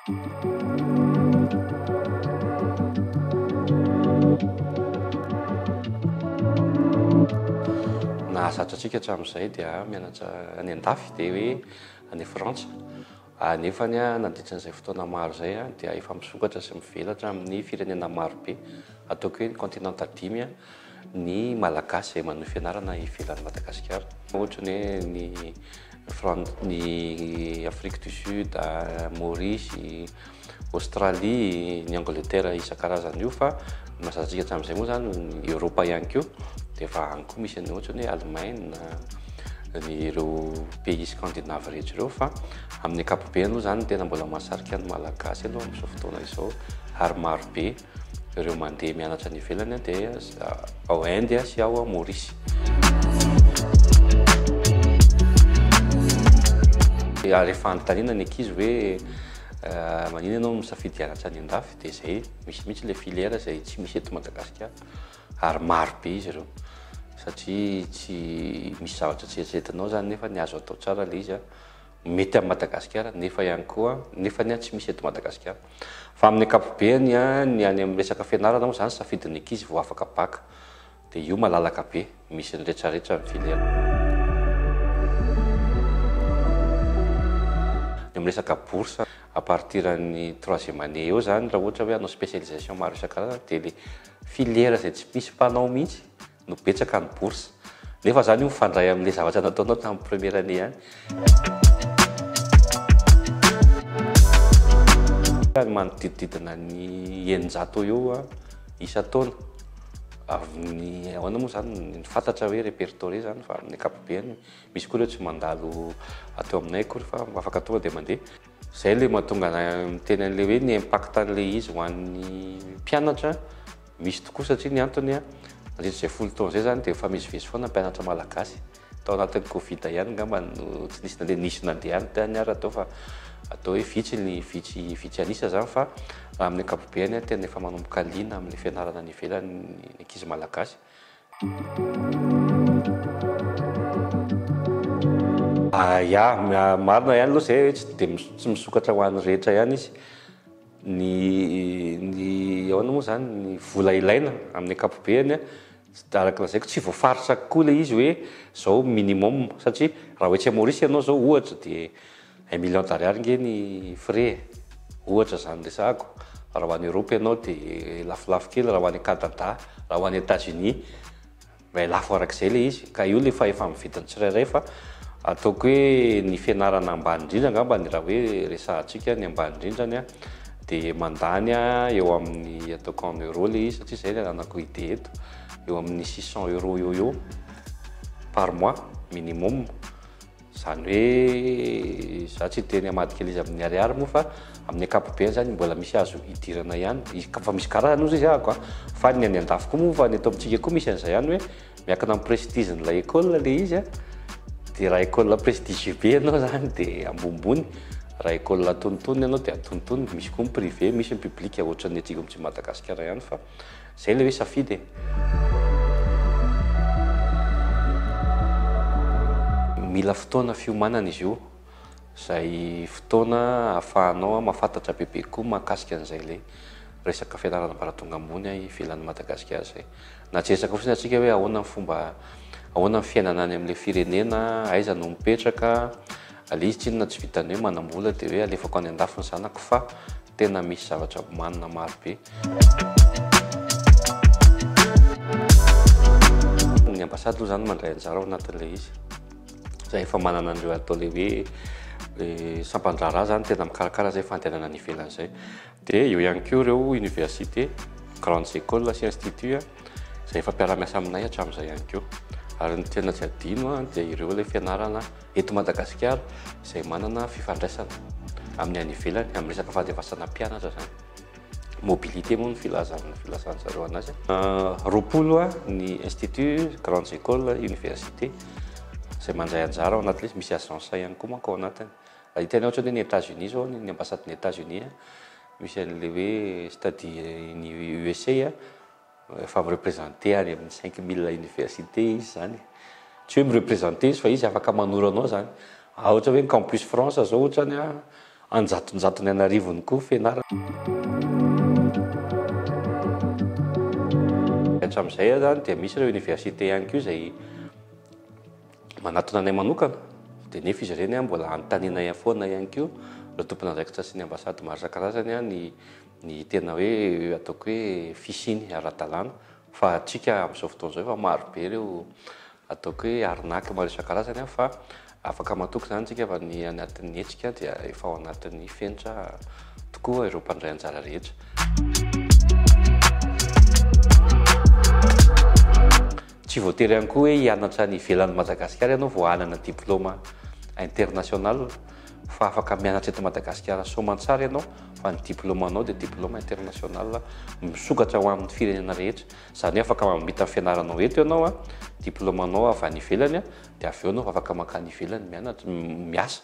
Nahazatra antsika hatramin'izay dia mianatra any an-dafy dia hoe any Frantsa. Nefany nandritran'izay fotoana maro izay dia efa misokatra sy mivelatra amin'ny firenena marobe. Ataoko hoe ny continent dimy ny malagasy izay manao fianarana ivelan'ny Madagasikara. Ohatra ny ny Afrique du Sud, Maurice, Australie, ny Angleterre isan-karazany io fa mahazantsika hatramin'izay moa zany ny Europa ihany koa. Dia efa any koa misy ny ohatra ny Allemagne, ny ireo pays scandinave rehetra ireo fa amin'ny ankapobeny aloha zany tena mbola mahasarika ny malagasy aloha amin'izao fotoana izao ary marobe ireo mandeha mianatra any ivelany dia ao Inde sy ao Maurice. Rehefa anontaniana ny ankizy hoe manina ianao misafidy hianatra any an-dafy dia izay misy mihitsy ilay filière izay tsy misy eto Madagasikara ary marobe izy ireo satria tsy misy zavatra tsy eritreretinao zany nefa ny azo atao tsara ilay izy mety amin'ny Madagasikara nefa ihany koa nefa ny tsy misy eto Madagasikara. Fa amin'ny ankapobeny ny any amin'ny resaka fianarana moa zany safidin'ny ankizy vao afaka baka dia io malalaka be misy ny rehetrarehetra ny filière. Amin'ny resaka bourse à partir ny 3e année eo zany raha ohatra hoe hanao spécialisation maro isan-karazany dia le filière izay tsy misy mpanao mihitsy no betsaka ny bourse. Nefa zany io mifandray amin'ilay zavatra nataonao tamin'ny première année ihany. Manodidididina ny 900 eo isa-taona. Ny ahoana moa zany ny fantatra hoe répertorié zany fa amin'ny ankapobeny misy koa ireo tsy mandalo atao aminay akory fa afaka tonga dia mandeha. Izay ilay mahatonga miteny an'ilay hoe ny impact an'ilay izy ho an'ny mpianatra misy tokoa satria ny antony mandritran'izay 10 taona izay zany dia efa mizivezy foana mpianatra malagasy. Tao anatin'ny Covid ihany angamba no tsy nisy nandeha nisy nandeha any tany ary atao fa atao hoe vitsy anisa zany fa amin'ny ankapobeny tena efa manomboka liana amin'ny fianarana ny ivelan'ny ankizy malagasy. Marina ihany aloha izay tsy misokatra ho an'ny rehetra ihany izy. Ny ahoana moa zany ny vola ilaina amin'ny ankapobeny araka lazaiko tsy voafaritra koa ilay izy hoe zao minimum satria raha hoe tsy Maurice ianao zao ohatra dia 1 million d'ariary nge ny frais ohatra zany resahako. Raha ho any Europe ianao dia lafolafo kely, raha ho any Canada, raha ho any États-Unis lafo arak'izay ilay izy ka io le efa mividiny tsirairay fa ataoko hoe ny fianarana ambany indrindra angamba ny raha hoe resahantsika ny ambany indrindrany dia mandany eo amin'ny ataoko en euro ilay izy satria izay ilay ananako idée eto eo amin'ny 600 € eo par mois minimum. Zany hoe za tsy teny amadika izy amin'ny ariary moa fa amin'ny ankapobeny zany mbola misy azo idirana ihany fa misy karazany ozy izy ahako fa ny any an-dafy koa moa fa ny eto amintsika koa misy an'izay ihany hoe miankina amin'ny prestigen'ilay école ilay izy dia raha école prestigieux be ianao zany dia ambonimbony, raha école antonontonony ianao dia antonontonony. Misy koa ny privé misy ny public ohatran'ny atsika amintsika Madagasikara ihany fa izay ilay hoe safidy. Mila fotoana fiomanana izy io izay fotoana ahafahanao mahafantatra bebe koa mahakasika an'izay ilay resaka fianarana ambaratonga ambony ivelan'ny Madagasikara izay. Na tsy resaka fotsiny atsika hoe ahoana ny fomba ahoana ny fiainana any amin'ilay firenena, aiza no mipetraka, ilay izy tsy inona tsy vitany hoe manam-bola dia hoe alefako any an-dafy ny zanako fa tena misy zavatra manana maro be. Ny ambasady aloha zany mandray anjara ao anatin'ilay izy. Zay efa manana an'ireo atao le hoe sampandrara zany tena mikarakara zay fandehanana ny ivelany izay. Dia eo ihany koa ireo université, grandes écoles sy institut izay efa mpiara-miasa aminay hatramin'izay ihany koa. Ary ny tena tsy adino dia ireo ilay fianarana eto Madagasikara izay manana fifandraisana amin'ny any ivelany amin'ny resaka fandevasana mpianatra zany. Mobilité moa ny filazan'zareo anazy. 20 ny institut, grandes écoles, université izay mandray anjara ao anatin'ilay misy agence ihany koa manko ao anatiny. Hitany ohatra hoe ny États-Unis zao ny ambasaden'ny États-Unis misy an'ilay hoe stade ny USA efa mirepresenté any amin'ny 5000 université izy zany. Tsy hoe mirepresenté izy fa izy afaka manoro anao zany. Ohatra hoe ny campus France zao ohatra ny anjatonjatony anarivony koa fianarana. Hatramin'izay zany dia misy ireo université ihany koa izay manatona anay manokana, dia nefa izy ireny mbola anontaniana foana ihany koa ireo tompon'andraikitra sy ny ambasady maro isan-karazany ny tena hoe ataoko hoe fisiny ara-dalàna, fa atsika amin'izao fotoana izao efa maro be ireo ataoko hoe arnaque maro isan-karazany fa afaka matoky zany tsika fa ny anatin'ny hetsika dia efa ao anatin'ny fenitra tokoa ireo mpandray anjara rehetra. Tsy voatery ihany koa hoe hianatra ny ivelan'ny Madagasikara ianao vao hanana diplôma international, fa afaka mianatra eto Madagasikara soamantsara ianao fa ny diplômanao dia diplôma international misokatra ho amin'ny firenena rehetra. Izany hoe afaka mamita ny fianaranao eto ianao diplômanao avy any ivelany dia avy eo ianao afaka mankany ivelany mianatra miasa.